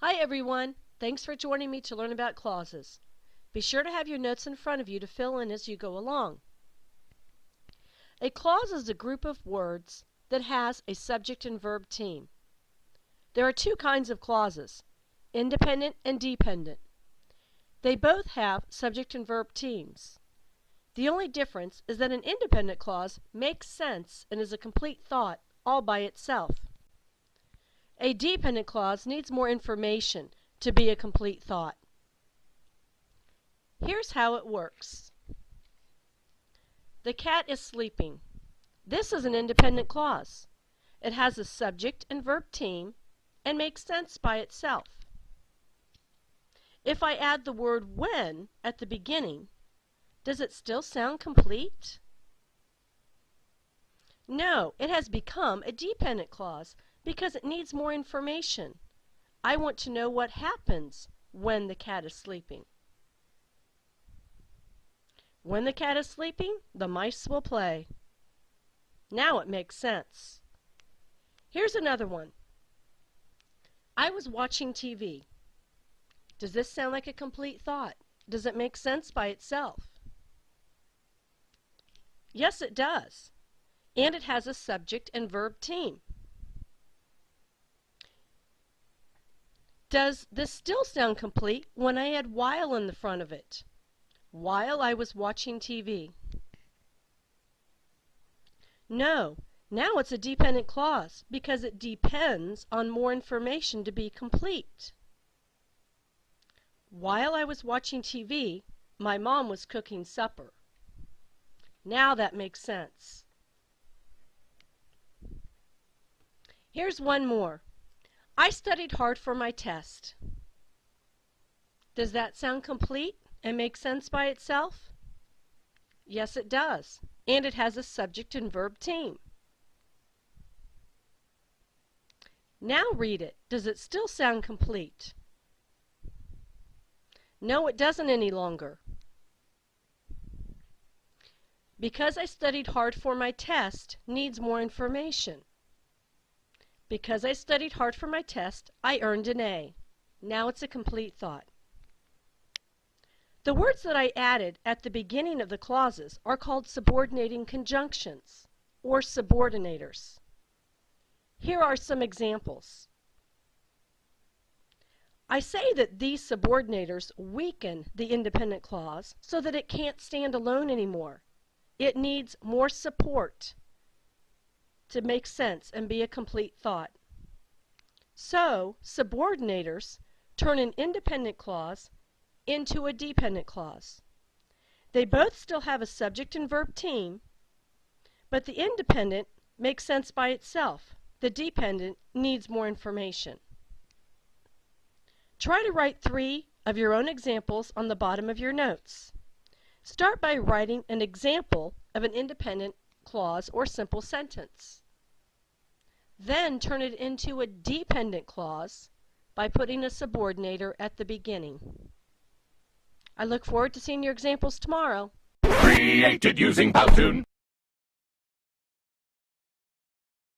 Hi everyone! Thanks for joining me to learn about clauses. Be sure to have your notes in front of you to fill in as you go along. A clause is a group of words that has a subject and verb team. There are two kinds of clauses, independent and dependent. They both have subject and verb teams. The only difference is that an independent clause makes sense and is a complete thought all by itself. A dependent clause needs more information to be a complete thought. Here's how it works. The cat is sleeping. This is an independent clause. It has a subject and verb team and makes sense by itself. If I add the word when at the beginning, does it still sound complete? No, it has become a dependent clause because it needs more information. I want to know what happens when the cat is sleeping. When the cat is sleeping, the mice will play. Now it makes sense. Here's another one. I was watching TV. Does this sound like a complete thought? Does it make sense by itself? Yes, it does. And it has a subject and verb team. Does this still sound complete when I add while in the front of it? While I was watching TV. No, now it's a dependent clause because it depends on more information to be complete. While I was watching TV, my mom was cooking supper. Now that makes sense. Here's one more. I studied hard for my test. Does that sound complete and make sense by itself? Yes, it does. And it has a subject and verb team. Now read it. Does it still sound complete? No, it doesn't any longer. Because I studied hard for my test needs more information. Because I studied hard for my test, I earned an A. Now it's a complete thought. The words that I added at the beginning of the clauses are called subordinating conjunctions, or subordinators. Here are some examples. I say that these subordinators weaken the independent clause so that it can't stand alone anymore. It needs more support to make sense and be a complete thought. So, subordinators turn an independent clause into a dependent clause. They both still have a subject and verb team, but the independent makes sense by itself. The dependent needs more information. Try to write 3 of your own examples on the bottom of your notes. Start by writing an example of an independent clause or simple sentence. Then turn it into a dependent clause by putting a subordinator at the beginning. I look forward to seeing your examples tomorrow. Created using Powtoon.